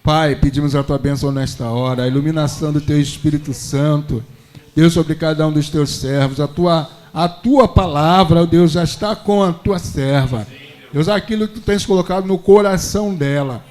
Pai, pedimos a tua bênção nesta hora, a iluminação do teu Espírito Santo, Deus, sobre cada um dos teus servos. A tua palavra, ó Deus, já está com a tua serva. Deus, aquilo que tu tens colocado no coração dela,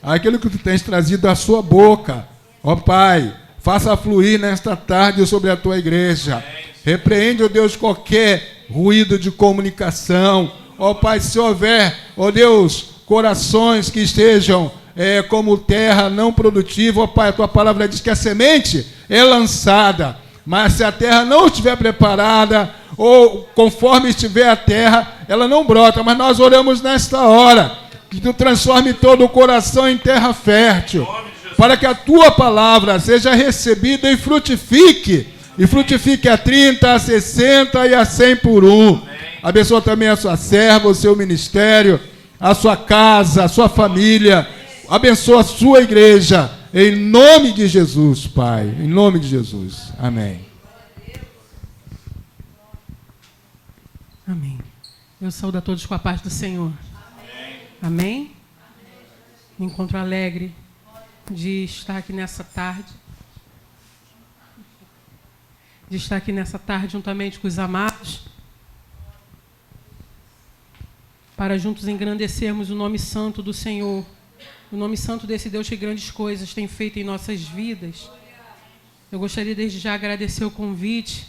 aquilo que tu tens trazido da sua boca, ó Pai, faça fluir nesta tarde sobre a tua igreja. Repreende, ó Deus, qualquer ruído de comunicação. Ó Pai, se houver, ó Deus, corações que estejam como terra não produtiva, ó Pai, a tua palavra diz que a semente é lançada, mas se a terra não estiver preparada, ou conforme estiver a terra, ela não brota. Mas nós oramos nesta hora, que tu transforme todo o coração em terra fértil, para que a tua palavra seja recebida e frutifique a 30, a 60 e a 100 por um. Abençoa também a sua serva, o seu ministério, a sua casa, a sua família. Abençoa a sua igreja, em nome de Jesus, Pai, em nome de Jesus. Amém. Amém. Eu saúdo a todos com a paz do Senhor. Amém? Me encontro alegre de estar aqui nessa tarde. Juntamente com os amados, para juntos engrandecermos o nome santo do Senhor, o nome santo desse Deus que grandes coisas tem feito em nossas vidas. Eu gostaria desde já agradecer o convite,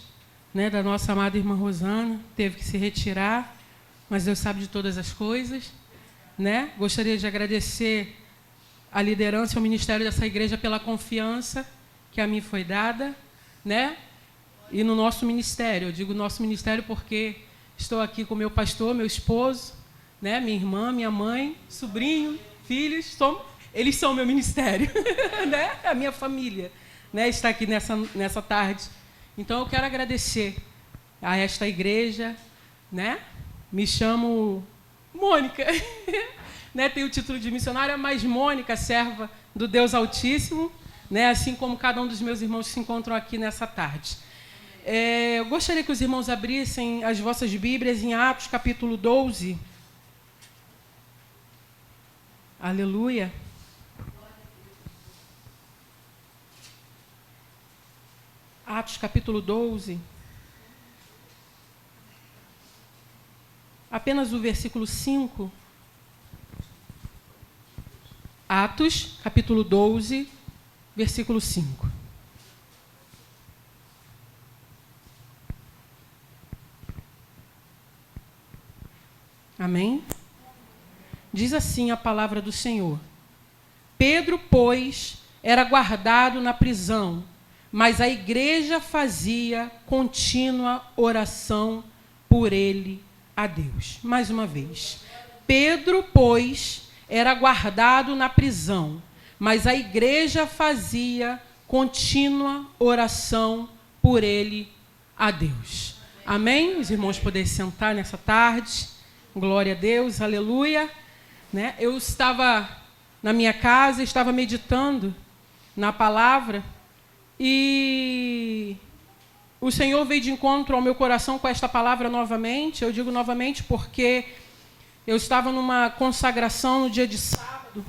da nossa amada irmã Rosana, teve que se retirar, mas Deus sabe de todas as coisas, Gostaria de agradecer a liderança e o ministério dessa igreja pela confiança que a mim foi dada, E no nosso ministério, eu digo nosso ministério porque estou aqui com meu pastor, meu esposo, minha irmã, minha mãe, sobrinho, filhos, eles são meu ministério, A minha família, está aqui nessa tarde. Então eu quero agradecer a esta igreja, Me chamo Mônica, Tenho o título de missionária, mas Mônica, serva do Deus Altíssimo, Assim como cada um dos meus irmãos que se encontram aqui nessa tarde. Eu gostaria que os irmãos abrissem as vossas Bíblias em Atos, capítulo 12. Aleluia. Atos, capítulo 12. Apenas o versículo 5. Atos, capítulo 12, versículo 5. Amém? Diz assim a palavra do Senhor. Pedro, pois, era guardado na prisão, mas a igreja fazia contínua oração por ele a Deus. Mais uma vez. Pedro, pois, era guardado na prisão, mas a igreja fazia contínua oração por ele a Deus. Amém? Os irmãos poderem sentar nessa tarde. Glória a Deus, aleluia. Eu estava na minha casa, estava meditando na palavra e o Senhor veio de encontro ao meu coração com esta palavra novamente. Eu digo novamente porque eu estava numa consagração no dia de sábado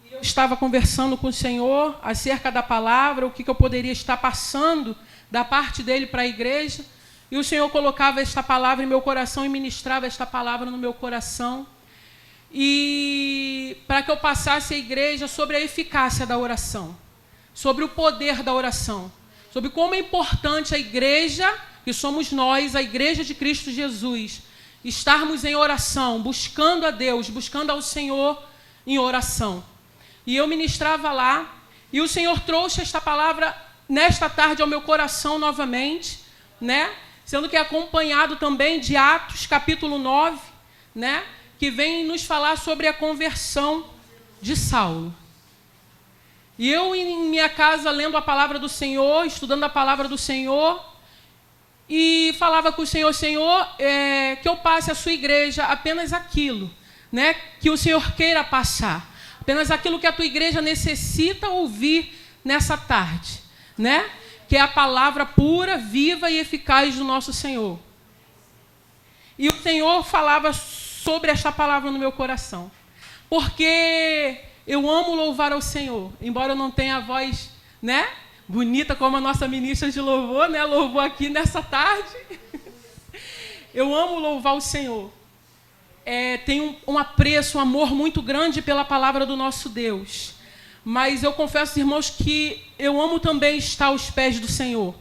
e eu estava conversando com o Senhor acerca da palavra, o que eu poderia estar passando da parte dele para a igreja. E o Senhor colocava esta palavra em meu coração e ministrava esta palavra no meu coração. E para que eu passasse à igreja sobre a eficácia da oração, sobre o poder da oração, sobre como é importante a igreja, que somos nós, a igreja de Cristo Jesus, estarmos em oração, buscando a Deus, buscando ao Senhor em oração. E eu ministrava lá, e o Senhor trouxe esta palavra nesta tarde ao meu coração novamente, Sendo que é acompanhado também de Atos, capítulo 9, que vem nos falar sobre a conversão de Saulo. E eu, em minha casa, lendo a palavra do Senhor, estudando a palavra do Senhor, e falava com o Senhor, Senhor, que eu passe à sua igreja apenas aquilo, que o Senhor queira passar, apenas aquilo que a tua igreja necessita ouvir nessa tarde, que é a palavra pura, viva e eficaz do nosso Senhor. E o Senhor falava sobre esta palavra no meu coração, porque Eu amo louvar ao Senhor, embora eu não tenha a voz, né, bonita como a nossa ministra de louvor, né, louvou aqui nessa tarde. Eu amo louvar o Senhor. Tenho um apreço, um amor muito grande pela palavra do nosso Deus. Mas eu confesso, irmãos, que eu amo também estar aos pés do Senhor.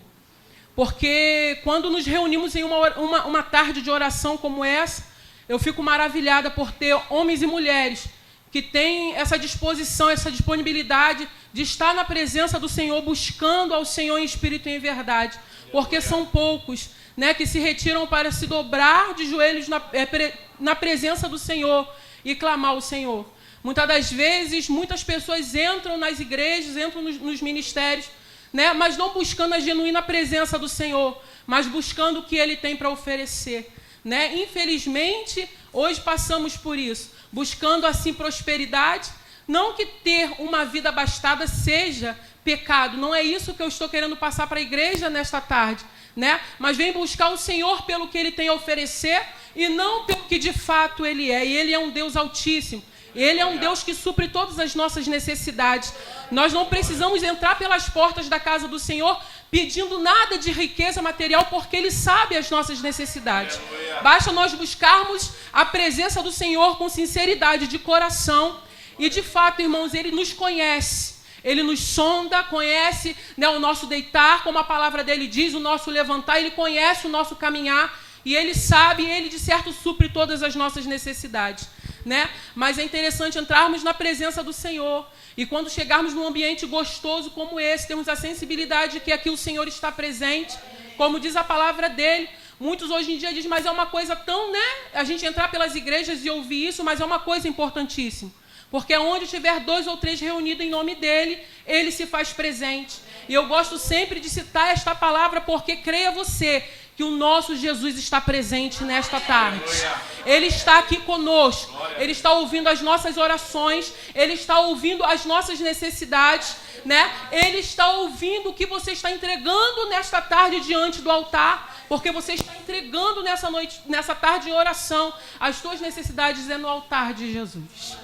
Porque quando nos reunimos em uma tarde de oração como essa, eu fico maravilhada por ter homens e mulheres que têm essa disposição, essa disponibilidade de estar na presença do Senhor, buscando ao Senhor em espírito e em verdade. Porque são poucos, né, que se retiram para se dobrar de joelhos na presença do Senhor e clamar ao Senhor. Muitas das vezes, muitas pessoas entram nas igrejas, entram nos ministérios, né, mas não buscando a genuína presença do Senhor, mas buscando o que Ele tem para oferecer. Né? Infelizmente, hoje passamos por isso, buscando assim prosperidade. Não que ter uma vida abastada seja pecado, não é isso que eu estou querendo passar para a igreja nesta tarde, né? Mas vem buscar o Senhor pelo que Ele tem a oferecer e não pelo que de fato Ele é. E Ele é um Deus altíssimo. Ele é um Deus que supre todas as nossas necessidades. Nós não precisamos entrar pelas portas da casa do Senhor pedindo nada de riqueza material, porque Ele sabe as nossas necessidades. Basta nós buscarmos a presença do Senhor com sinceridade de coração. E, de fato, irmãos, Ele nos conhece. Ele nos sonda, conhece, né, o nosso deitar, como a palavra dele diz, o nosso levantar. Ele conhece o nosso caminhar. E Ele sabe, Ele, de certo, supre todas as nossas necessidades. Né? Mas é interessante entrarmos na presença do Senhor. E quando chegarmos num ambiente gostoso como esse, temos a sensibilidade de que aqui o Senhor está presente. Como diz a palavra dele. Muitos hoje em dia dizem, mas é uma coisa tão, né? A gente entrar pelas igrejas e ouvir isso, mas é uma coisa importantíssima. Porque onde tiver 2 ou 3 reunidos em nome dele, ele se faz presente. E eu gosto sempre de citar esta palavra, porque creia você que o nosso Jesus está presente nesta tarde. Ele está aqui conosco. Ele está ouvindo as nossas orações. Ele está ouvindo as nossas necessidades, né? Ele está ouvindo o que você está entregando nesta tarde diante do altar, porque você está entregando nessa noite, nessa tarde em oração, as tuas necessidades no altar de Jesus.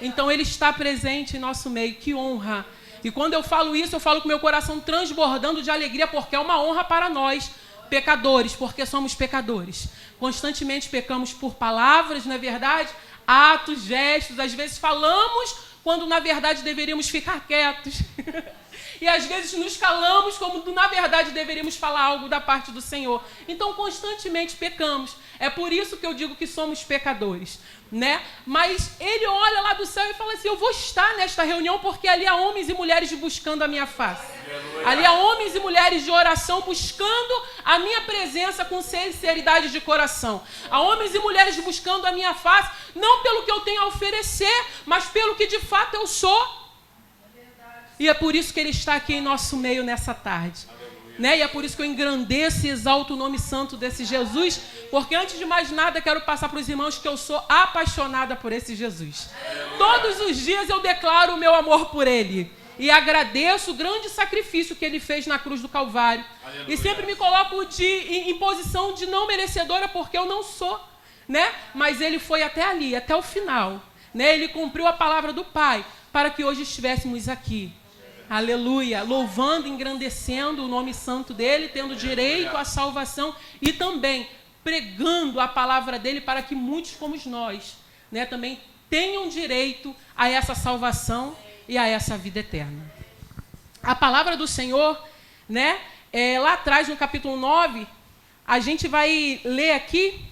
Então Ele está presente em nosso meio. Que honra! E quando eu falo isso, eu falo com meu coração transbordando de alegria, porque é uma honra para nós, pecadores, porque somos pecadores. Constantemente pecamos por palavras, não é verdade? Atos, gestos, às vezes falamos quando na verdade deveríamos ficar quietos. E às vezes nos calamos como na verdade deveríamos falar algo da parte do Senhor. Então constantemente pecamos. É por isso que eu digo que somos pecadores, né? Mas Ele olha lá do céu e fala assim, eu vou estar nesta reunião porque ali há homens e mulheres buscando a minha face. Ali há homens e mulheres de oração buscando a minha presença com sinceridade de coração. Há homens e mulheres buscando a minha face, não pelo que eu tenho a oferecer, mas pelo que de fato eu sou. E é por isso que Ele está aqui em nosso meio nessa tarde. Né? E é por isso que eu engrandeço e exalto o nome santo desse Jesus, porque antes de mais nada quero passar para os irmãos que eu sou apaixonada por esse Jesus. Todos os dias eu declaro o meu amor por Ele e agradeço o grande sacrifício que Ele fez na cruz do Calvário. E sempre me coloco em posição de não merecedora, porque eu não sou, né? Mas Ele foi até ali, até o final, né? Ele cumpriu a palavra do Pai para que hoje estivéssemos aqui. Aleluia, louvando, engrandecendo o nome santo dele, tendo direito à salvação e também pregando a palavra dele para que muitos como nós, né, também tenham direito a essa salvação e a essa vida eterna. A palavra do Senhor, né, lá atrás no capítulo 9, a gente vai ler aqui,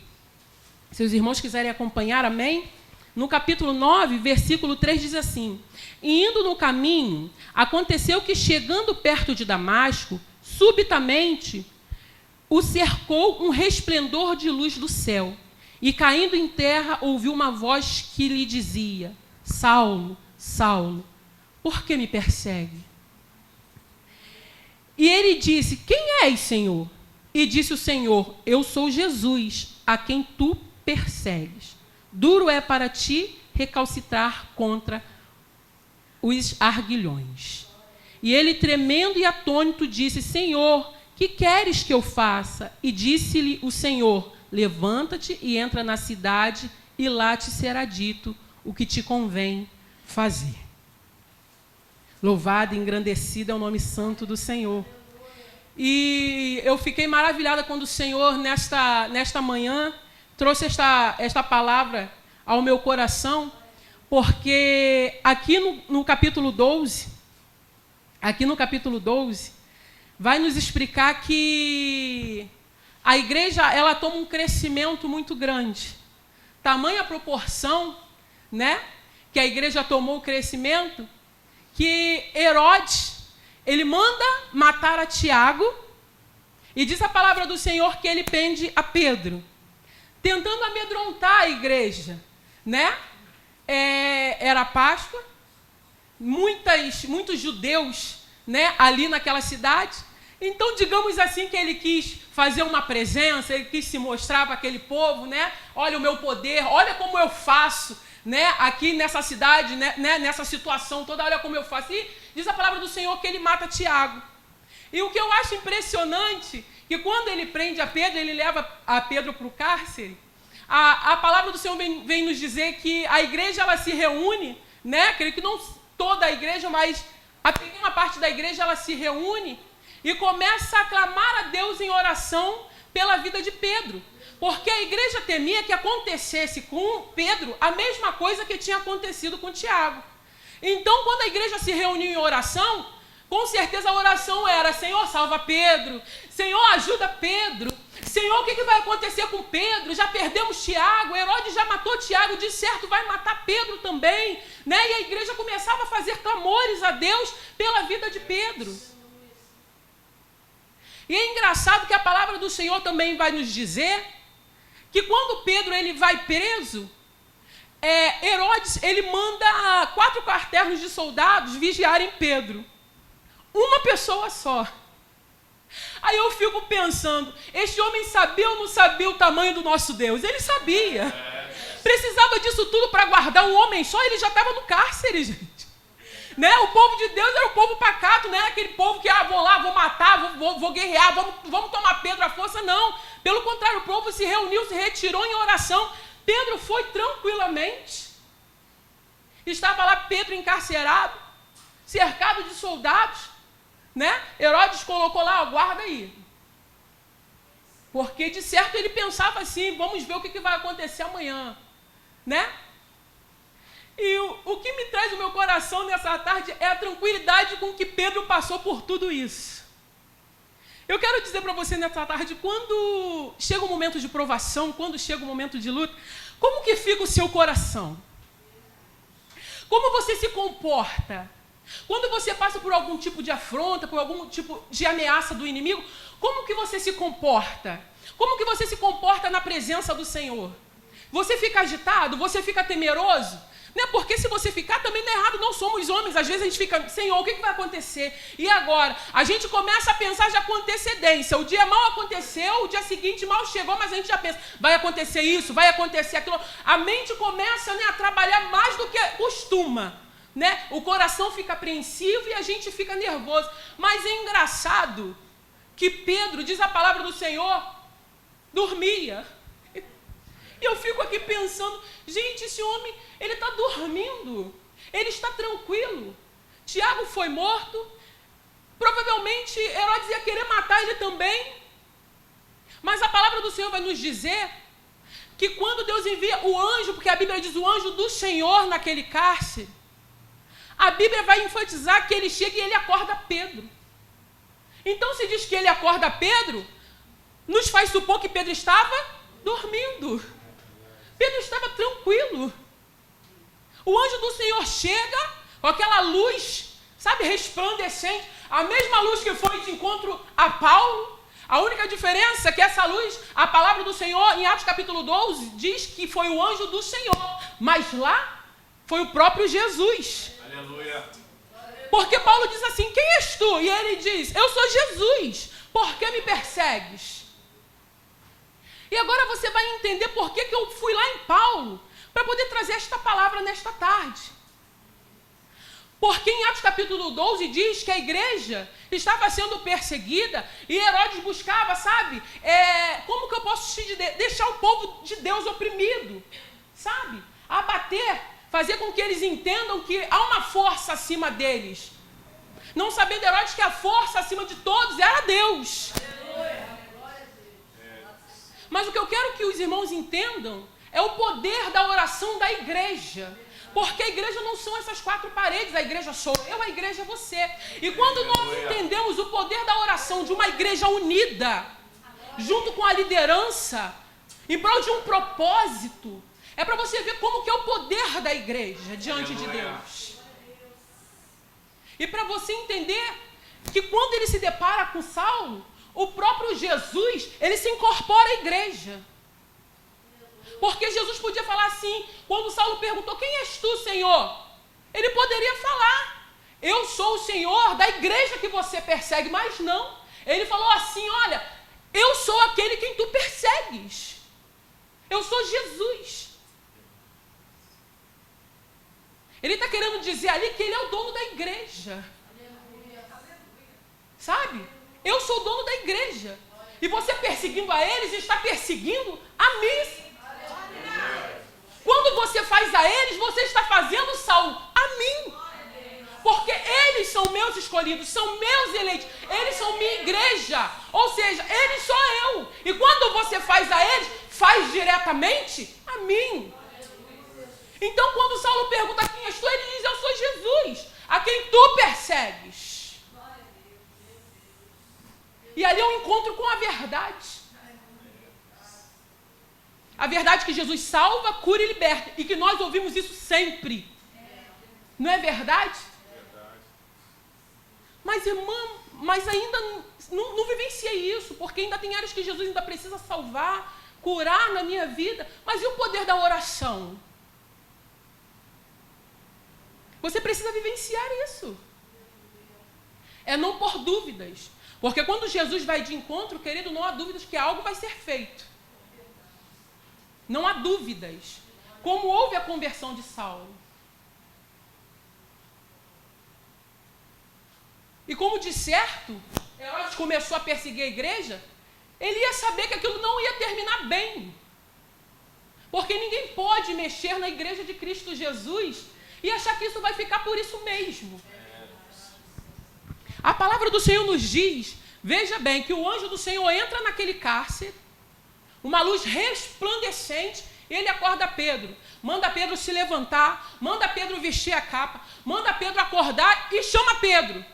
se os irmãos quiserem acompanhar, amém? No capítulo 9, versículo 3 diz assim, e indo no caminho, aconteceu que chegando perto de Damasco, subitamente o cercou um resplendor de luz do céu, e caindo em terra ouviu uma voz que lhe dizia, Saulo, Saulo, por que me persegue? E ele disse, quem és, Senhor? E disse o Senhor, eu sou Jesus, a quem tu persegues. Duro é para ti recalcitrar contra os arguilhões. E ele, tremendo e atônito, disse, Senhor, que queres que eu faça? E disse-lhe o Senhor, levanta-te e entra na cidade, e lá te será dito o que te convém fazer. Louvado e engrandecido é o nome santo do Senhor. E eu fiquei maravilhada quando o Senhor, nesta manhã, trouxe esta palavra ao meu coração, porque aqui no capítulo 12, vai nos explicar que a igreja ela toma um crescimento muito grande. Tamanha proporção, né, que a igreja tomou o crescimento, que Herodes, ele manda matar a Tiago, e diz a palavra do Senhor que ele prende a Pedro, tentando amedrontar a igreja, né? Era Páscoa, muitos judeus, né, ali naquela cidade. Então, digamos assim, que ele quis fazer uma presença, ele quis se mostrar para aquele povo, né? Olha o meu poder, olha como eu faço, né? Aqui nessa cidade, né? Nessa situação toda, olha como eu faço. E diz a palavra do Senhor que ele mata Tiago. E o que eu acho impressionante, que quando ele prende a Pedro, ele leva a Pedro para o cárcere, a palavra do Senhor vem nos dizer que a igreja ela se reúne, né? Creio que não toda a igreja, mas a pequena parte da igreja ela se reúne e começa a clamar a Deus em oração pela vida de Pedro. Porque a igreja temia que acontecesse com Pedro a mesma coisa que tinha acontecido com Tiago. Então, quando a igreja se reuniu em oração, com certeza a oração era: Senhor, salva Pedro. Senhor, ajuda Pedro. Senhor, o que vai acontecer com Pedro? Já perdemos Tiago, Herodes já matou Tiago, de certo vai matar Pedro também, né? E a igreja começava a fazer clamores a Deus pela vida de Pedro. E é engraçado que a palavra do Senhor também vai nos dizer que quando Pedro ele vai preso, Herodes ele manda 4 quartéis de soldados vigiarem Pedro. Uma pessoa só. Aí eu fico pensando, este homem sabia ou não sabia o tamanho do nosso Deus? Ele sabia. Precisava disso tudo para guardar um homem só, ele já estava no cárcere, gente. Né? O povo de Deus era o povo pacato, não era aquele povo que, vou lá, vou matar, vou guerrear, vamos tomar Pedro à força, não. Pelo contrário, o povo se reuniu, se retirou em oração. Pedro foi tranquilamente. Estava lá Pedro encarcerado, cercado de soldados, né? Herodes colocou lá, guarda aí. Porque de certo ele pensava assim, vamos ver o que vai acontecer amanhã, né? E o que me traz o meu coração nessa tarde é a tranquilidade com que Pedro passou por tudo isso. Eu quero dizer para você nessa tarde, quando chega um momento de provação, quando chega um momento de luta, como que fica o seu coração? Como você se comporta? Quando você passa por algum tipo de afronta, por algum tipo de ameaça do inimigo, como que você se comporta? Como que você se comporta na presença do Senhor? Você fica agitado? Você fica temeroso? Né? Porque se você ficar, também não é errado, não somos homens. Às vezes a gente fica, Senhor, o que vai acontecer? E agora? A gente começa a pensar já com antecedência. O dia mal aconteceu, o dia seguinte mal chegou, mas a gente já pensa, vai acontecer isso, vai acontecer aquilo. A mente começa, né, a trabalhar mais do que costuma. Né? O coração fica apreensivo e a gente fica nervoso. Mas é engraçado que Pedro, diz a palavra do Senhor, dormia. E eu fico aqui pensando, gente, esse homem, ele está dormindo, ele está tranquilo. Tiago foi morto, provavelmente Herodes ia querer matar ele também. Mas a palavra do Senhor vai nos dizer que quando Deus envia o anjo, porque a Bíblia diz o anjo do Senhor naquele cárcere, a Bíblia vai enfatizar que ele chega e ele acorda Pedro. Então, se diz que ele acorda Pedro, nos faz supor que Pedro estava dormindo. Pedro estava tranquilo. O anjo do Senhor chega com aquela luz, sabe, resplandecente, a mesma luz que foi de encontro a Paulo. A única diferença é que essa luz, a palavra do Senhor, em Atos capítulo 12, diz que foi o anjo do Senhor, mas lá foi o próprio Jesus. Aleluia. Porque Paulo diz assim, quem és tu? E ele diz, eu sou Jesus, por que me persegues? E agora você vai entender por que eu fui lá em Paulo, para poder trazer esta palavra nesta tarde. Porque em Atos capítulo 12 diz que a igreja estava sendo perseguida e Herodes buscava, sabe, como que eu posso deixar o povo de Deus oprimido, sabe, abater, fazer com que eles entendam que há uma força acima deles, Não sabendo Herodes que a força acima de todos era Deus. Mas o que eu quero que os irmãos entendam é o poder da oração da igreja. Porque a igreja não são essas 4 paredes, a igreja sou eu, a igreja é você. E quando nós entendemos o poder da oração de uma igreja unida, junto com a liderança, em prol de um propósito, é para você ver como que é o poder da igreja diante de Deus. E para você entender que quando ele se depara com Saulo, o próprio Jesus, ele se incorpora à igreja. Porque Jesus podia falar assim, quando Saulo perguntou, quem és tu, Senhor? Ele poderia falar, eu sou o Senhor da igreja que você persegue, mas não. Ele falou assim, olha, eu sou aquele quem tu persegues. Eu sou Jesus. Ele está querendo dizer ali que ele é o dono da igreja. Sabe? Eu sou o dono da igreja. E você perseguindo a eles, está perseguindo a mim. Quando você faz a eles, você está fazendo, Saulo, a mim. Porque eles são meus escolhidos, são meus eleitos. Eles são minha igreja. Ou seja, eles sou eu. E quando você faz a eles, faz diretamente a mim. Então, quando Saulo pergunta quem és tu, ele diz, eu sou Jesus, a quem tu persegues. E ali é um encontro com a verdade. A verdade que Jesus salva, cura e liberta. E que nós ouvimos isso sempre. Não é verdade? Mas, irmã, mas ainda não vivenciei isso, porque ainda tem áreas que Jesus ainda precisa salvar, curar na minha vida. Mas e o poder da oração? Você precisa vivenciar isso. É não pôr dúvidas. Porque quando Jesus vai de encontro, querido, não há dúvidas que algo vai ser feito. Não há dúvidas. Como houve a conversão de Saulo. E como de certo, Herodes começou a perseguir a igreja, ele ia saber que aquilo não ia terminar bem. Porque ninguém pode mexer na igreja de Cristo Jesus e achar que isso vai ficar por isso mesmo. A palavra do Senhor nos diz, veja bem, que o anjo do Senhor entra naquele cárcere, uma luz resplandecente, e ele acorda Pedro, manda Pedro se levantar, manda Pedro vestir a capa, manda Pedro acordar e chama Pedro.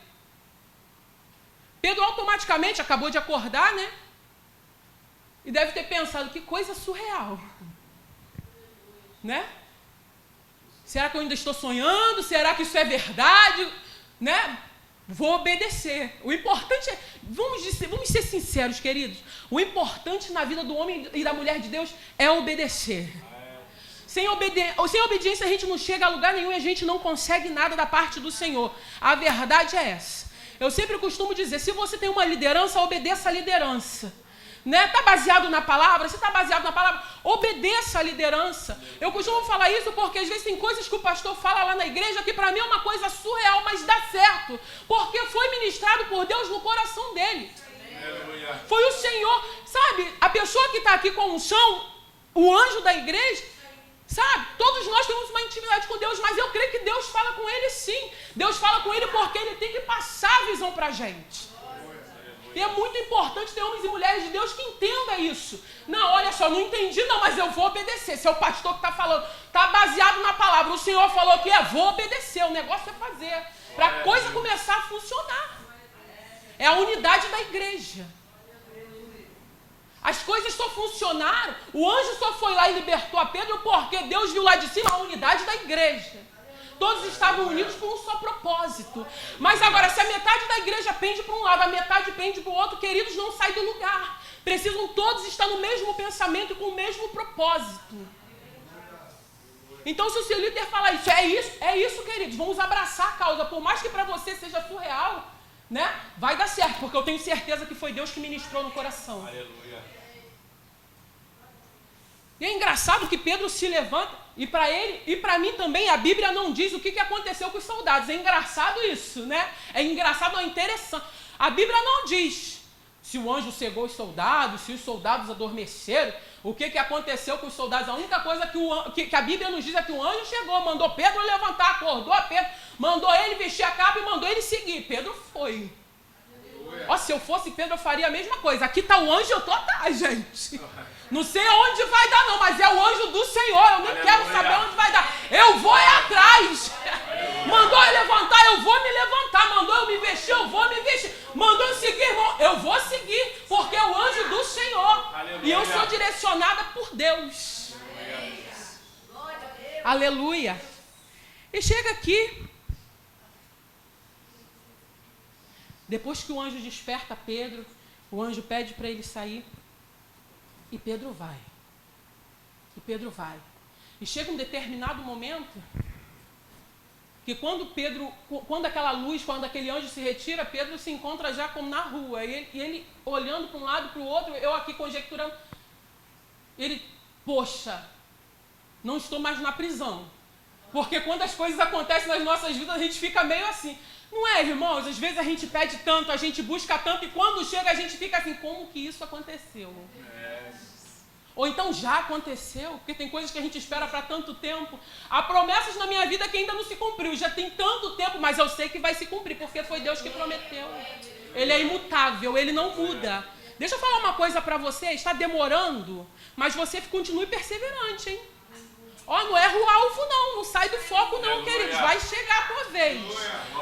Pedro automaticamente acabou de acordar, né? E deve ter pensado, que coisa surreal. Né? Será que eu ainda estou sonhando? Será que isso é verdade? Né? Vou obedecer. O importante é, vamos ser sinceros, queridos. O importante na vida do homem e da mulher de Deus é obedecer. Sem obediência a gente não chega a lugar nenhum e a gente não consegue nada da parte do Senhor. A verdade é essa. Eu sempre costumo dizer, se você tem uma liderança, obedeça a liderança. Né? Está baseado na palavra? Se está baseado na palavra, obedeça a liderança. Eu costumo falar isso porque às vezes tem coisas que o pastor fala lá na igreja que para mim é uma coisa surreal, mas dá certo. Porque foi ministrado por Deus no coração dele. Foi o Senhor, sabe? A pessoa que está aqui com unção, o anjo da igreja, sabe? Todos nós temos uma intimidade com Deus, mas eu creio que Deus fala com ele sim. Deus fala com ele porque ele tem que passar a visão para a gente. E é muito importante ter homens e mulheres de Deus que entendam isso. Não, olha só, não entendi não, mas eu vou obedecer. Se é o pastor que está falando, está baseado na palavra, o Senhor falou que vou obedecer, o negócio é fazer. Para a coisa começar a funcionar. É a unidade da igreja. As coisas só funcionaram, o anjo só foi lá e libertou a Pedro porque Deus viu lá de cima a unidade da igreja. Todos estavam unidos por um só propósito. Mas agora, se a metade da igreja pende para um lado, a metade pende para o outro, queridos, não sai do lugar. Precisam todos estar no mesmo pensamento e com o mesmo propósito. Então, se o seu líder falar é isso, queridos, vamos abraçar a causa. Por mais que para você seja surreal, né? Vai dar certo, porque eu tenho certeza que foi Deus que ministrou no coração. Aleluia. E é engraçado que Pedro se levanta, e para ele, e para mim também, a Bíblia não diz o que aconteceu com os soldados. É engraçado isso, né? É engraçado, não é interessante. A Bíblia não diz se o anjo cegou os soldados, se os soldados adormeceram, o que aconteceu com os soldados. A única coisa que a Bíblia nos diz é que o anjo chegou, mandou Pedro levantar, acordou a Pedro, mandou ele vestir a capa e mandou ele seguir. que Pedro foi. Ó, se eu fosse Pedro, eu faria a mesma coisa. Aqui está o anjo, eu estou atrás, gente. Não sei aonde vai dar, não, mas é o anjo do Senhor. Eu nem quero saber onde vai dar. Eu vou atrás. Mandou eu levantar, eu vou me levantar. Mandou eu me vestir, eu vou me vestir. Mandou eu seguir, irmão, eu vou seguir. Porque é o anjo do Senhor. E eu sou direcionada por Deus. Aleluia. E chega aqui. Depois que o anjo desperta Pedro, o anjo pede para ele sair. E Pedro vai. E chega um determinado momento que quando aquela luz, quando aquele anjo se retira, Pedro se encontra já como na rua. E ele olhando para um lado e para o outro, eu aqui conjecturando. Ele, poxa, não estou mais na prisão. Porque quando as coisas acontecem nas nossas vidas, a gente fica meio assim. Não é, irmãos? Às vezes a gente pede tanto, a gente busca tanto, e quando chega a gente fica assim, como que isso aconteceu? Ou então já aconteceu, porque tem coisas que a gente espera para tanto tempo. Há promessas na minha vida que ainda não se cumpriu, já tem tanto tempo, mas eu sei que vai se cumprir, porque foi Deus que prometeu. Ele é imutável, ele não muda. Deixa eu falar uma coisa para você, está demorando, mas você continue perseverante, hein? Ó, não erra o alvo não sai do foco não, queridos, vai chegar a tua vez.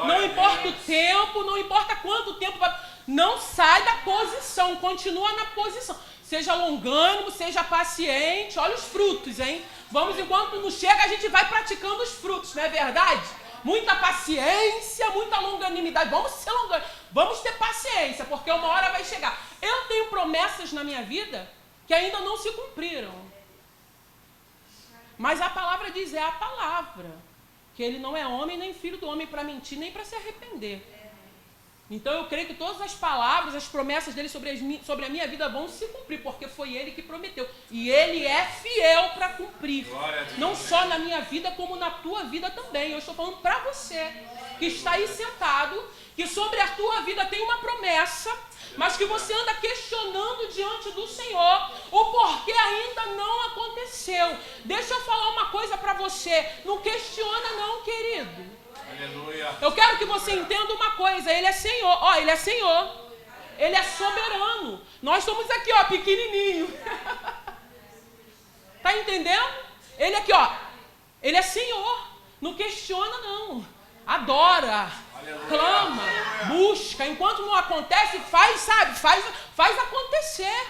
Não importa o tempo, não importa quanto tempo, não sai da posição, continua na posição. Seja longânimo, seja paciente, olha os frutos, hein? Vamos, enquanto não chega, a gente vai praticando os frutos, não é verdade? Muita paciência, muita longanimidade, vamos ser longânimos, vamos ter paciência, porque uma hora vai chegar. Eu tenho promessas na minha vida que ainda não se cumpriram. Mas a palavra diz, é a palavra, que ele não é homem nem filho do homem para mentir, nem para se arrepender. Então eu creio que todas as palavras, as promessas dele sobre a minha vida vão se cumprir, porque foi ele que prometeu. E ele é fiel para cumprir. Não só na minha vida, como na tua vida também. Eu estou falando para você, que está aí sentado, que sobre a tua vida tem uma promessa, mas que você anda questionando diante do Senhor o porquê ainda não aconteceu. Deixa eu falar uma coisa para você. Não questiona não, querido. Aleluia. Eu quero que você entenda uma coisa. Ele é Senhor. Ó, ele é Senhor. Ele é soberano. Nós somos aqui, ó, pequenininho. Tá entendendo? Ele aqui, ó. Ele é Senhor. Não questiona não. Adora. Clama, busca, enquanto não acontece, faz acontecer.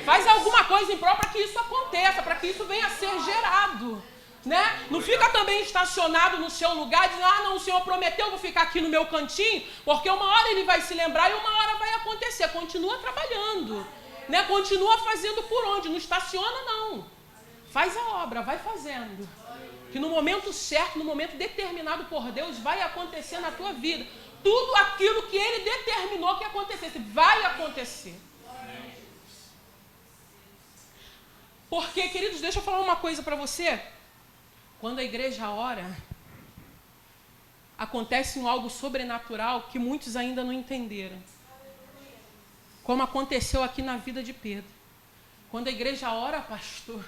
Faz alguma coisa em prol para que isso aconteça, para que isso venha a ser gerado. Né? Não fica também estacionado no seu lugar, dizendo, não, o Senhor prometeu, eu vou ficar aqui no meu cantinho, porque uma hora ele vai se lembrar e uma hora vai acontecer. Continua trabalhando, né? Continua fazendo por onde, não estaciona não. Faz a obra, vai fazendo. Que no momento certo, no momento determinado por Deus, vai acontecer na tua vida. Tudo aquilo que Ele determinou que acontecesse, vai acontecer. Porque, queridos, deixa eu falar uma coisa para você. Quando a igreja ora, acontece algo sobrenatural que muitos ainda não entenderam. Como aconteceu aqui na vida de Pedro. Quando a igreja ora, pastor,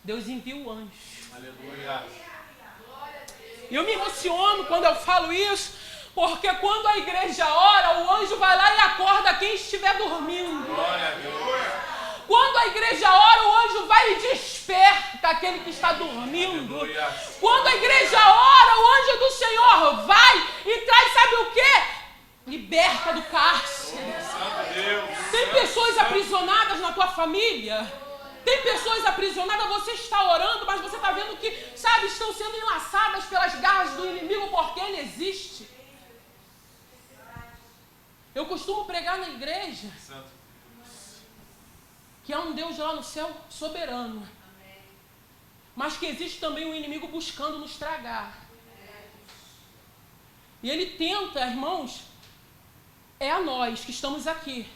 Deus envia o anjo. Aleluia. Eu me emociono quando eu falo isso, porque quando a igreja ora, o anjo vai lá e acorda quem estiver dormindo. Glória a Deus. Quando a igreja ora, o anjo vai e desperta aquele que está dormindo. Aleluia. Quando a igreja ora, o anjo do Senhor vai e traz, sabe o quê? Liberta do cárcere. Tem pessoas aprisionadas na tua família. Tem pessoas aprisionadas, você está orando, mas você está vendo que, sabe, estão sendo enlaçadas pelas garras do inimigo porque ele existe. Eu costumo pregar na igreja que há um Deus lá no céu soberano, mas que existe também um inimigo buscando nos tragar. E ele tenta, irmãos, é a nós que estamos aqui,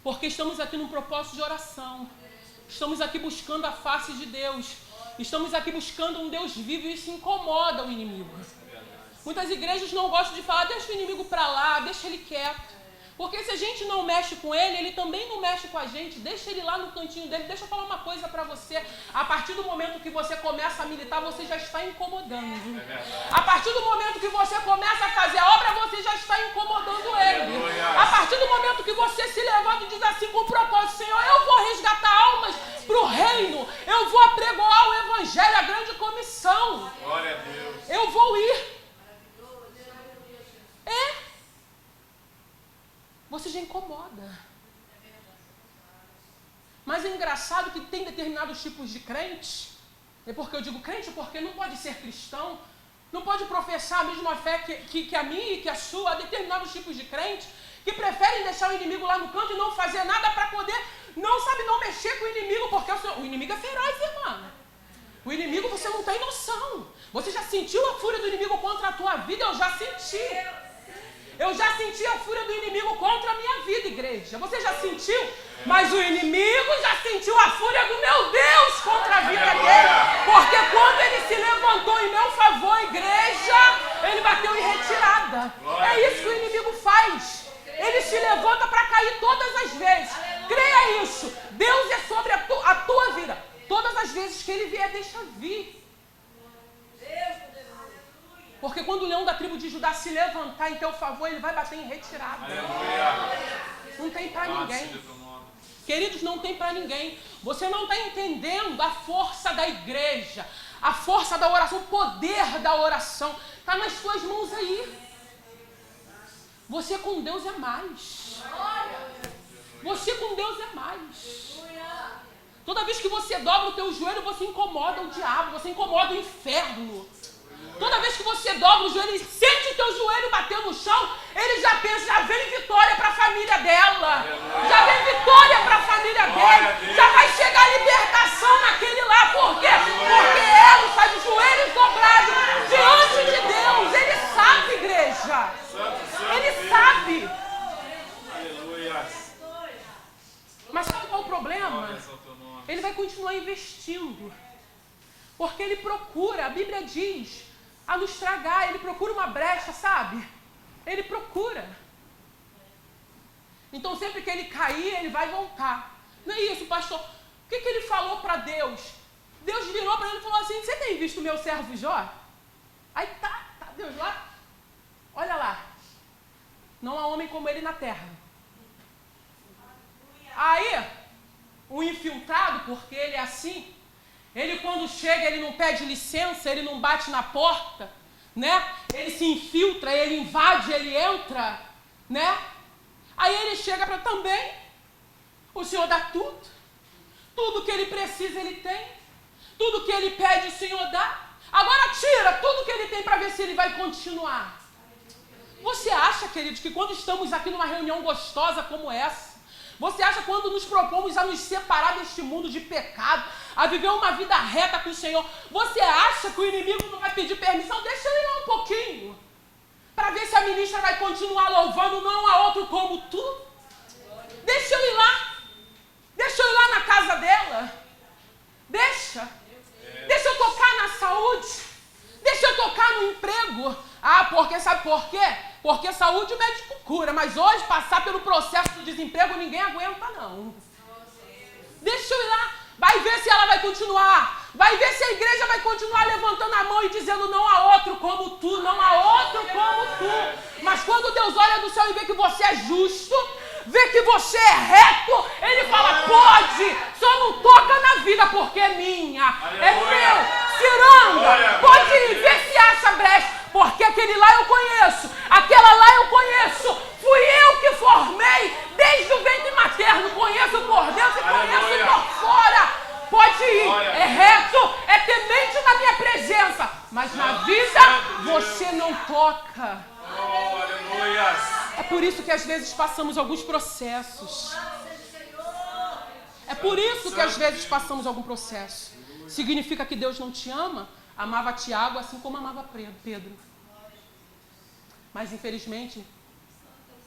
porque estamos aqui num propósito de oração. Estamos aqui buscando a face de Deus. Estamos aqui buscando um Deus vivo e isso incomoda o inimigo. Muitas igrejas não gostam de falar, deixa o inimigo para lá, deixa ele quieto. Porque se a gente não mexe com ele, ele também não mexe com a gente. Deixa ele lá no cantinho dele. Deixa eu falar uma coisa para você. A partir do momento que você começa a militar, você já está incomodando. A partir do momento que você começa a fazer a obra, você já você se levanta e diz assim com o propósito: Senhor, eu vou resgatar almas para o reino, eu vou apregoar o evangelho, a grande comissão. Glória a Deus. Eu vou ir. Você já incomoda. Mas é engraçado que tem determinados tipos de crente, é porque eu digo crente porque não pode ser cristão, não pode professar a mesma fé que a minha e que a sua. Há determinados tipos de crente que preferem deixar o inimigo lá no canto e não fazer nada para poder, não mexer com o inimigo, porque o inimigo é feroz, irmã. O inimigo, você não tem noção. Você já sentiu a fúria do inimigo contra a tua vida? Eu já senti. Eu já senti a fúria do inimigo contra a minha vida, igreja. Você já sentiu? Mas o inimigo já sentiu a fúria do meu Deus contra a vida dele. Porque quando ele se levantou em meu favor, igreja, ele bateu em retirada. É isso que o inimigo faz. Ele se levanta para cair todas as vezes. Creia isso. Deus é sobre a tua vida. Todas as vezes que ele vier, deixa vir. Porque quando o leão da tribo de Judá se levantar em teu favor, ele vai bater em retirada. Não tem para ninguém. Queridos, não tem para ninguém. Você não está entendendo a força da igreja, a força da oração, o poder da oração. Está nas tuas mãos aí. Você com Deus é mais. Você com Deus é mais. Toda vez que você dobra o teu joelho, você incomoda o diabo, você incomoda o inferno. Toda vez que você dobra o joelho e sente o teu joelho bater no chão, ele já pensa, já vem vitória para a família dela. Já vem vitória para a família dele. Já vai chegar libertação naquele lá. Por quê? Porque ela está de joelhos dobrados diante de Deus. Ele sabe, igreja. Ele sabe. Mas sabe qual é o problema? Ele vai continuar investindo. Porque ele procura, a Bíblia diz, a nos tragar, ele procura uma brecha, sabe? Ele procura. Então sempre que ele cair, ele vai voltar. Não é isso, pastor? O que ele falou para Deus? Deus virou para ele e falou assim: você tem visto o meu servo Jó? Aí tá Deus lá. Olha lá. Não há homem como ele na terra. Aí, o infiltrado, porque ele é assim, ele quando chega, ele não pede licença, ele não bate na porta, né? Ele se infiltra, ele invade, ele entra, né? Aí ele chega para também, o Senhor dá tudo. Tudo que ele precisa, ele tem. Tudo que ele pede, o Senhor dá. Agora tira tudo que ele tem para ver se ele vai continuar. Você acha, queridos, que quando estamos aqui numa reunião gostosa como essa, você acha quando nos propomos a nos separar deste mundo de pecado, a viver uma vida reta com o Senhor, você acha que o inimigo não vai pedir permissão? Deixa ele ir lá um pouquinho, para ver se a ministra vai continuar louvando, não há outro como tu. Deixa eu ir lá. Deixa eu ir lá na casa dela. Deixa eu tocar na saúde. Deixa eu tocar no emprego. Ah, porque sabe por quê? Porque saúde o médico cura, mas hoje passar pelo processo do desemprego ninguém aguenta não. Deixa eu ir lá, vai ver se ela vai continuar, vai ver se a igreja vai continuar levantando a mão e dizendo não há outro como tu, não há outro como tu. Mas quando Deus olha do céu e vê que você é justo, vê que você é reto, ele fala, pode, só não toca na vida porque é minha, é meu, ciranda, pode ir, vê se acha brecha. Porque aquele lá eu conheço, aquela lá eu conheço, fui eu que formei desde o ventre materno, conheço por dentro e conheço por fora. Pode ir, é reto, é temente na minha presença, mas na vida você não toca. É por isso que às vezes passamos alguns processos. É por isso que às vezes passamos algum processo. Significa que Deus não te ama? Amava Tiago assim como amava Pedro. Mas, infelizmente,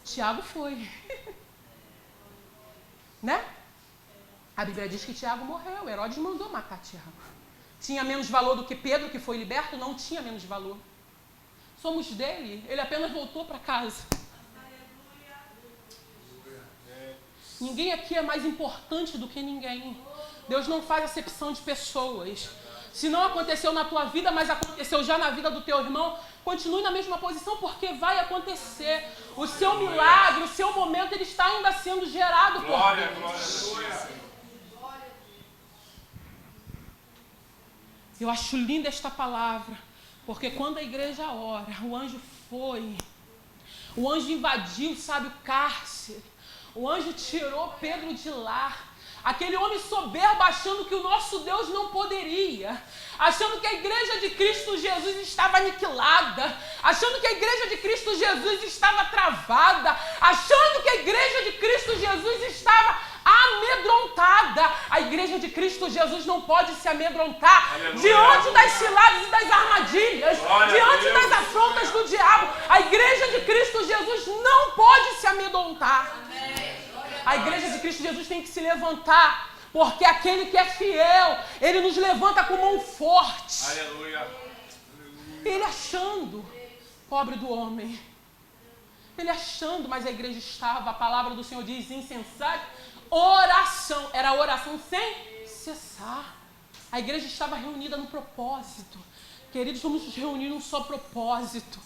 Tiago foi. Né? A Bíblia diz que Tiago morreu. Herodes mandou matar Tiago. Tinha menos valor do que Pedro, que foi liberto? Não tinha menos valor. Somos dele. Ele apenas voltou para casa. Ninguém aqui é mais importante do que ninguém. Deus não faz acepção de pessoas. Se não aconteceu na tua vida, mas aconteceu já na vida do teu irmão, continue na mesma posição, porque vai acontecer. O seu milagre, o seu momento, ele está ainda sendo gerado por Deus. Eu acho linda esta palavra, porque quando a igreja ora, o anjo foi, o anjo invadiu, sabe, o cárcere, o anjo tirou Pedro de lá. Aquele homem soberbo achando que o nosso Deus não poderia, achando que a igreja de Cristo Jesus estava aniquilada, achando que a igreja de Cristo Jesus estava travada, achando que a igreja de Cristo Jesus estava amedrontada. A igreja de Cristo Jesus não pode se amedrontar. Aleluia. Diante das ciladas e das armadilhas, diante das afrontas do diabo. A igreja de Cristo Jesus não pode se amedrontar. A igreja de Cristo Jesus tem que se levantar, porque aquele que é fiel, ele nos levanta com mão forte. Aleluia. Ele achando, pobre do homem, ele achando, mas a igreja estava, a palavra do Senhor diz, insensato, oração, era oração sem cessar. A igreja estava reunida no propósito. Queridos, vamos nos reunir num só propósito.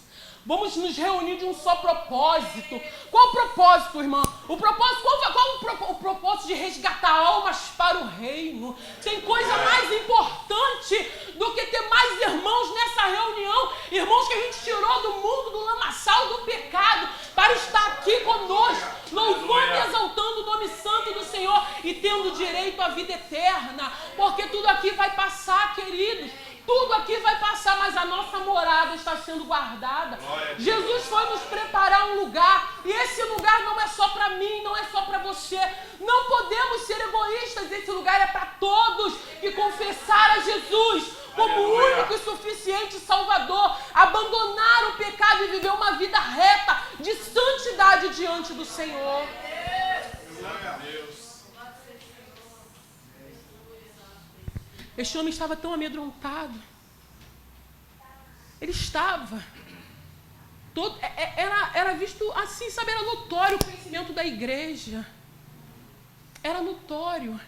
Vamos nos reunir de um só propósito. Qual o propósito, irmão? O propósito, qual o propósito de resgatar almas para o reino? Tem coisa mais importante do que ter mais irmãos nessa reunião. Irmãos que a gente tirou do mundo, do lamaçal, do pecado, para estar aqui conosco, louvando e exaltando o nome santo do Senhor e tendo direito à vida eterna. Porque tudo aqui vai passar, queridos. Tudo aqui vai passar, mas a nossa morada está sendo guardada. Jesus foi nos preparar um lugar, e esse lugar não é só para mim, não é só para você. Não podemos ser egoístas, esse lugar é para todos que confessar a Jesus como o único e suficiente Salvador, abandonar o pecado e viver uma vida reta de santidade diante do Senhor. Este homem estava tão amedrontado. Ele estava. Era visto assim, sabe? Era notório o crescimento da igreja. Era notório.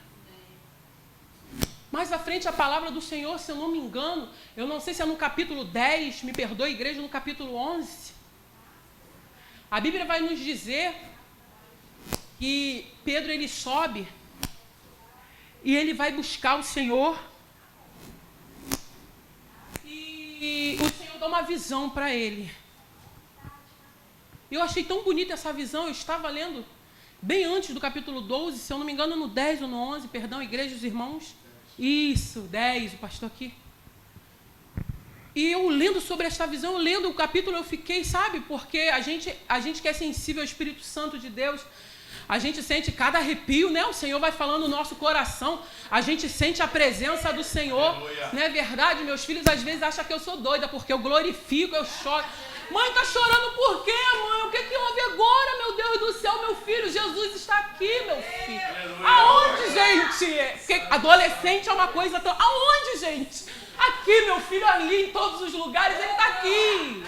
Mais à frente, a palavra do Senhor, se eu não me engano, eu não sei se é no capítulo 10, me perdoe, igreja, no capítulo 11. A Bíblia vai nos dizer que Pedro, ele sobe e ele vai buscar o Senhor. E o Senhor dá uma visão para ele. Eu achei tão bonita essa visão. Eu estava lendo bem antes do capítulo 12, se eu não me engano, no 10 ou no 11, perdão, igreja dos irmãos. Isso, 10, o pastor aqui. E eu lendo sobre esta visão, lendo o capítulo, eu fiquei, sabe, porque a gente que é sensível ao Espírito Santo de Deus, a gente sente cada arrepio, né? O Senhor vai falando no nosso coração. A gente sente a presença do Senhor. Não é verdade? Meus filhos às vezes acham que eu sou doida, porque eu glorifico, eu choro. Mãe, tá chorando por quê, mãe? O que houve agora, meu Deus do céu, meu filho? Jesus está aqui, meu filho. Aonde, gente? Porque adolescente é uma coisa tão... Aonde, gente? Aqui, meu filho, ali, em todos os lugares, ele está aqui.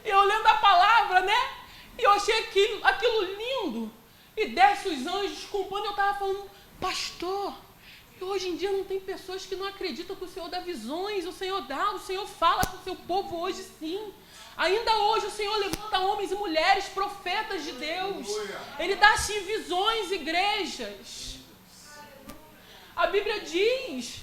Eu lendo a palavra, né? E eu achei aquilo lindo. E desce os anjos com pano. Eu estava falando, pastor, e hoje em dia não tem pessoas que não acreditam que o Senhor dá visões. O Senhor dá, o Senhor fala com o seu povo hoje sim. Ainda hoje o Senhor levanta homens e mulheres, profetas de Deus. Ele dá sim visões, igrejas. A Bíblia diz,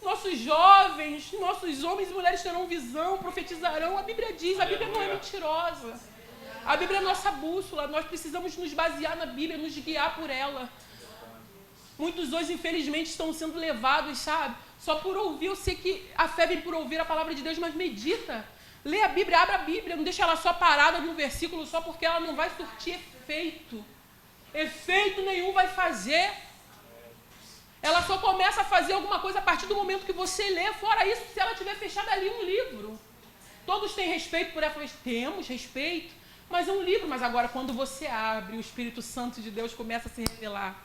nossos jovens, nossos homens e mulheres terão visão, profetizarão. A Bíblia diz, a Bíblia não é mentirosa. A Bíblia é nossa bússola, nós precisamos nos basear na Bíblia, nos guiar por ela. Muitos hoje, infelizmente, estão sendo levados, sabe? Só por ouvir, eu sei que a fé vem por ouvir a palavra de Deus, mas medita. Lê a Bíblia, abre a Bíblia, não deixa ela só parada num versículo só porque ela não vai surtir efeito. Efeito nenhum vai fazer. Ela só começa a fazer alguma coisa a partir do momento que você lê. Fora isso, se ela tiver fechada ali um livro. Todos têm respeito por ela. Temos respeito. Mas é um livro, mas agora quando você abre, o Espírito Santo de Deus começa a se revelar.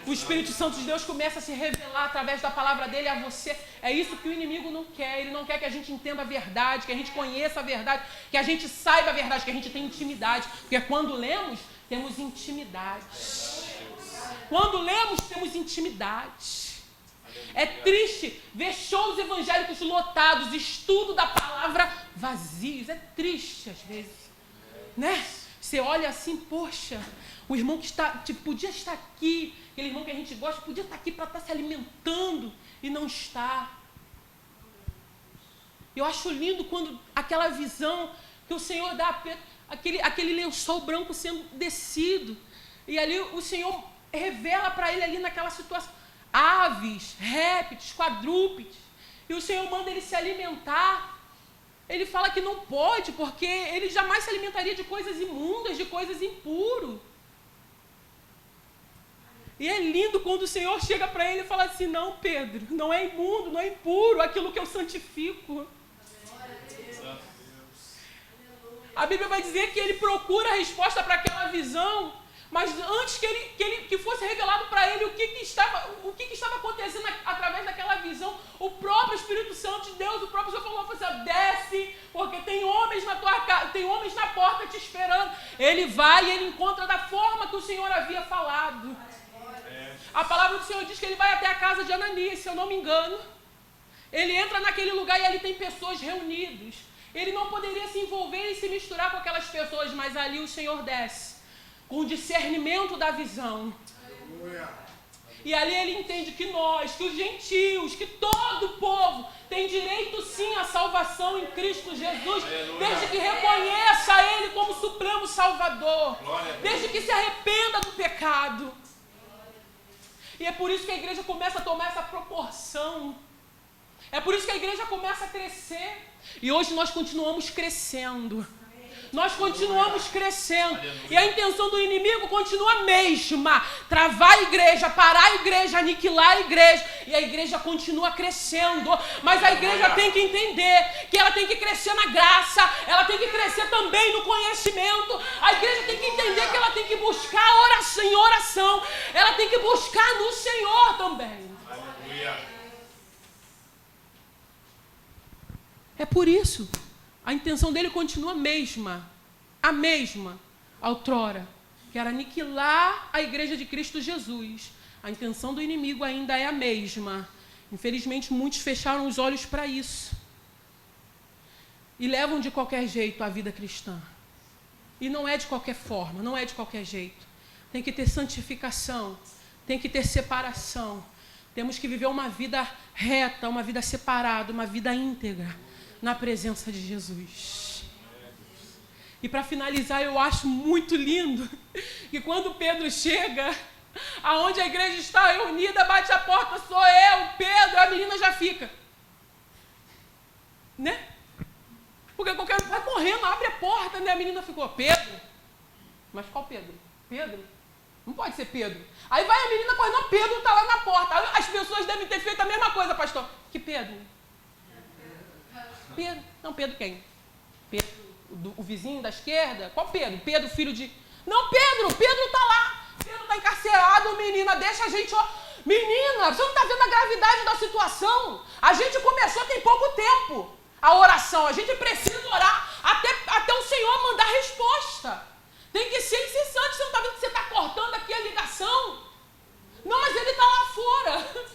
O Espírito Santo de Deus começa a se revelar através da palavra dele a você. É isso que o inimigo não quer. Ele não quer que a gente entenda a verdade, que a gente conheça a verdade, que a gente saiba a verdade, que a gente tenha intimidade. Porque quando lemos, temos intimidade. Quando lemos, temos intimidade. É triste ver shows evangélicos lotados, estudo da palavra vazios. É triste às vezes, né? Você olha assim, poxa, o irmão que está, podia estar aqui, aquele irmão que a gente gosta, podia estar aqui para estar se alimentando e não está. Eu acho lindo quando aquela visão que o Senhor dá a Pedro, aquele lençol branco sendo descido, e ali o Senhor revela para ele ali naquela situação, aves, répteis, quadrúpedes, e o Senhor manda ele se alimentar. Ele fala que não pode, porque ele jamais se alimentaria de coisas imundas, de coisas impuras. E é lindo quando o Senhor chega para ele e fala assim, não, Pedro, não é imundo, não é impuro, aquilo que eu santifico. A Bíblia vai dizer que ele procura a resposta para aquela visão, mas antes que fosse revelado para ele o que estava acontecendo através daquela visão, o próprio Espírito Santo de Deus, o próprio Senhor falou assim, desce, porque tem homens na tua casa, tem homens na porta te esperando. Ele vai e ele encontra da forma que o Senhor havia falado. A palavra do Senhor diz que ele vai até a casa de Ananias, se eu não me engano. Ele entra naquele lugar e ali tem pessoas reunidas. Ele não poderia se envolver e se misturar com aquelas pessoas, mas ali o Senhor desce, com o discernimento da visão. E ali ele entende que nós, que os gentios, que todo o povo tem direito sim à salvação em Cristo Jesus, desde que reconheça Ele como Supremo Salvador, desde que se arrependa do pecado. E é por isso que a igreja começa a tomar essa proporção. É por isso que a igreja começa a crescer. E hoje nós continuamos crescendo. Nós continuamos crescendo. E a intenção do inimigo continua a mesma. Travar a igreja, parar a igreja, aniquilar a igreja. E a igreja continua crescendo. Mas a igreja tem que entender que ela tem que crescer na graça. Ela tem que crescer também no conhecimento. A igreja tem que entender que ela tem que buscar oração em oração. Ela tem que buscar no Senhor também. É por isso. A intenção dele continua a mesma, outrora, que era aniquilar a igreja de Cristo Jesus. A intenção do inimigo ainda é a mesma. Infelizmente, muitos fecharam os olhos para isso. E levam de qualquer jeito a vida cristã. E não é de qualquer forma, não é de qualquer jeito. Tem que ter santificação, tem que ter separação. Temos que viver uma vida reta, uma vida separada, uma vida íntegra, na presença de Jesus. E para finalizar, eu acho muito lindo que quando Pedro chega, aonde a igreja está reunida, bate a porta, sou eu, Pedro, a menina já fica. Né? Porque qualquer um vai correndo, abre a porta, né? A menina ficou, Pedro? Mas qual Pedro? Pedro? Não pode ser Pedro. Aí vai a menina correndo, não, Pedro está lá na porta. As pessoas devem ter feito a mesma coisa, pastor. Que Pedro? Pedro. Não, Pedro quem? Pedro, o vizinho da esquerda? Qual Pedro? Pedro, filho de... Não, Pedro está lá. Pedro está encarcerado, menina, deixa a gente... Menina, você não está vendo a gravidade da situação? A gente começou tem pouco tempo a oração. A gente precisa orar até o Senhor mandar resposta. Tem que ser incessante. Você não está vendo que você está cortando aqui a ligação? Não, mas ele está lá fora.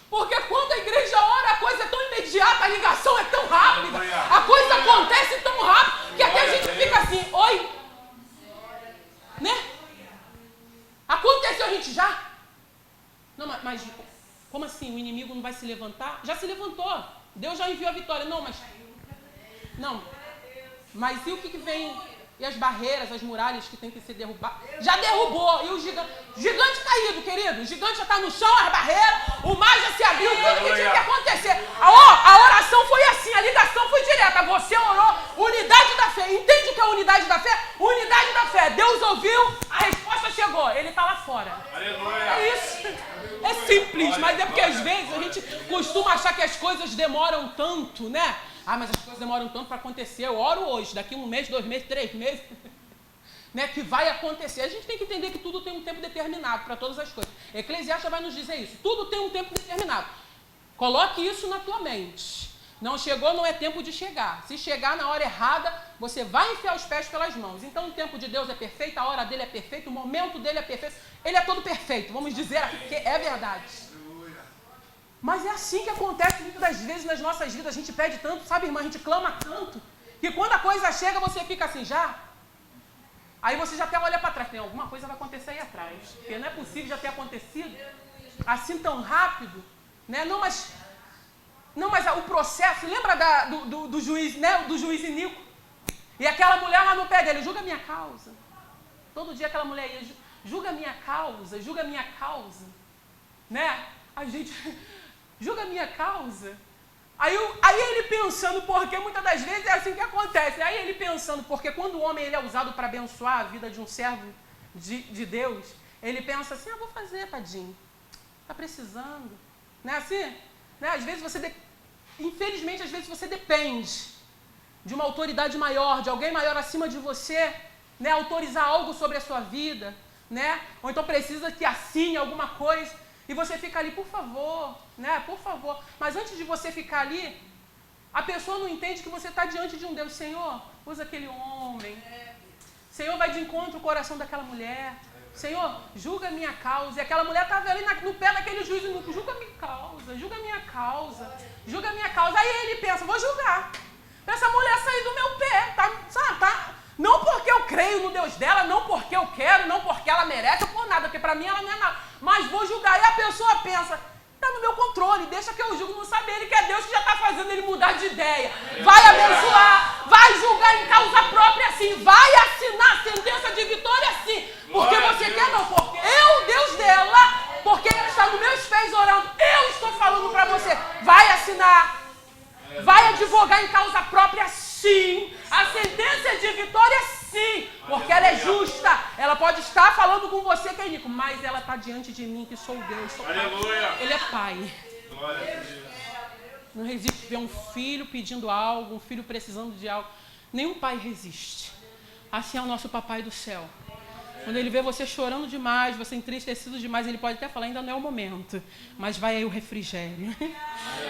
Porque quando a igreja ora, a coisa é tão imediata, a ligação é tão rápida, a coisa acontece tão rápido, que até a gente fica assim, oi? Né? Aconteceu, a gente já? Não, mas como assim? O inimigo não vai se levantar? Já se levantou. Deus já enviou a vitória. Não, mas e o que vem? E as barreiras, as muralhas que tem que ser derrubadas? Já derrubou. E o gigante caído, querido. O gigante já está no chão, as barreiras, o mar já se abriu, tudo que tinha que acontecer. A oração foi assim, a ligação foi direta. Você orou, unidade da fé. Entende o que é unidade da fé? Unidade da fé. Deus ouviu, a resposta chegou. Ele está lá fora. Aleluia. É isso. É simples, mas é porque às vezes a gente costuma achar que as coisas demoram tanto, né? Mas as coisas demoram tanto para acontecer. Eu oro hoje, daqui 1 mês, 2 meses, 3 meses, né, que vai acontecer. A gente tem que entender que tudo tem um tempo determinado para todas as coisas. Eclesiastes vai nos dizer isso. Tudo tem um tempo determinado. Coloque isso na tua mente. Não chegou, não é tempo de chegar. Se chegar na hora errada, você vai enfiar os pés pelas mãos. Então o tempo de Deus é perfeito, a hora dele é perfeita, o momento dele é perfeito. Ele é todo perfeito, vamos dizer aqui, que é verdade. Mas é assim que acontece muitas das vezes nas nossas vidas. A gente pede tanto, sabe, irmã? A gente clama tanto, que quando a coisa chega, você fica assim, já? Aí você já até olha para trás. Tem alguma coisa vai acontecer aí atrás. Porque não é possível já ter acontecido assim tão rápido. Né? Não, mas o processo... Lembra do juiz, né? Do juiz Inico? E aquela mulher lá no pé dele, julga a minha causa. Todo dia aquela mulher ia, julga a minha causa, julga a minha causa. Né? A gente... julga a minha causa. Aí ele pensando, porque muitas das vezes é assim que acontece. Aí ele pensando, porque quando o homem ele é usado para abençoar a vida de um servo de Deus, ele pensa assim, vou fazer, tadinho. Está precisando. Não é assim? Né? Às vezes infelizmente, às vezes você depende de uma autoridade maior, de alguém maior acima de você, né? Autorizar algo sobre a sua vida, né? Ou então precisa que assine alguma coisa. E você fica ali, por favor, né? Por favor. Mas antes de você ficar ali, a pessoa não entende que você está diante de um Deus. Senhor, usa aquele homem. Senhor, vai de encontro ao coração daquela mulher. Senhor, julga a minha causa. E aquela mulher estava ali no pé daquele juiz. Julga a minha causa, julga a minha causa, julga a minha causa. Aí ele pensa, vou julgar. Essa mulher sair do meu pé, tá? Não porque eu creio no Deus dela, não porque eu quero, não porque ela merece, ou por nada, porque para mim ela não é nada. Mas vou julgar. E a pessoa pensa, está no meu controle, deixa que eu julgo, não sabe ele que é Deus que já está fazendo ele mudar de ideia. Vai abençoar, vai julgar em causa própria sim, vai assinar a sentença de vitória sim. Porque você quer não, porque eu, Deus dela, porque ele está nos meus pés orando, eu estou falando para você, vai assinar. Vai advogar em causa própria, sim. A sentença de vitória, sim. Porque ela é justa. Ela pode estar falando com você que é Nico, mas ela está diante de mim, que sou Deus. Sou Aleluia. Ele é pai. Glória a Deus. Não resiste ver um filho pedindo algo, um filho precisando de algo. Nenhum pai resiste. Assim é o nosso papai do céu. Quando ele vê você chorando demais, você entristecido demais, ele pode até falar, ainda não é o momento, mas vai aí o refrigério.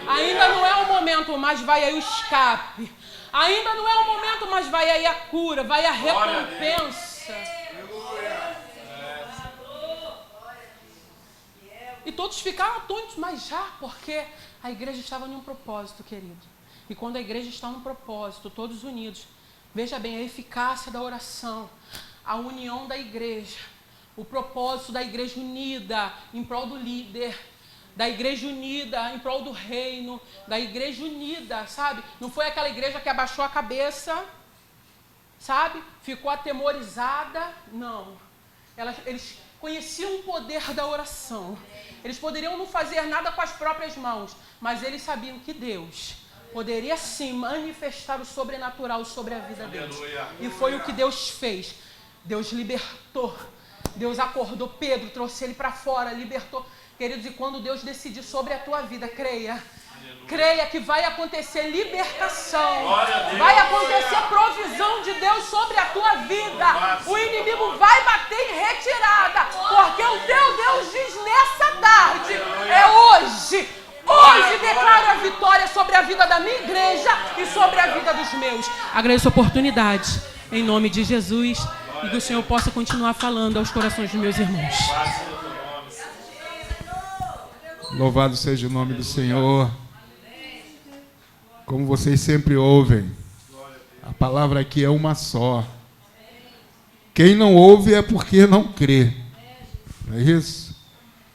Ainda não é o momento, mas vai aí o escape. Ainda não é o momento, mas vai aí a cura, vai a recompensa. E todos ficaram atônitos, mas já, porque a igreja estava em um propósito, querido. E quando a igreja está num propósito, todos unidos, veja bem, a eficácia da oração, a união da igreja, o propósito da igreja unida em prol do líder, da igreja unida em prol do reino, da igreja unida, sabe? Não foi aquela igreja que abaixou a cabeça, sabe? Ficou atemorizada, não. Eles conheciam o poder da oração. Eles poderiam não fazer nada com as próprias mãos, mas eles sabiam que Deus poderia sim manifestar o sobrenatural sobre a vida deles. E foi o que Deus fez. Deus libertou, Deus acordou Pedro, trouxe ele para fora, libertou. Queridos, e quando Deus decidir sobre a tua vida, creia que vai acontecer libertação, vai acontecer provisão de Deus sobre a tua vida. O inimigo vai bater em retirada, porque o teu Deus diz nessa tarde, é hoje. Hoje declaro a vitória sobre a vida da minha igreja e sobre a vida dos meus. Agradeço a oportunidade, em nome de Jesus. E que o Senhor possa continuar falando aos corações dos meus irmãos. Louvado seja o nome do Senhor. Como vocês sempre ouvem, a palavra aqui é uma só. Quem não ouve é porque não crê. Não é isso?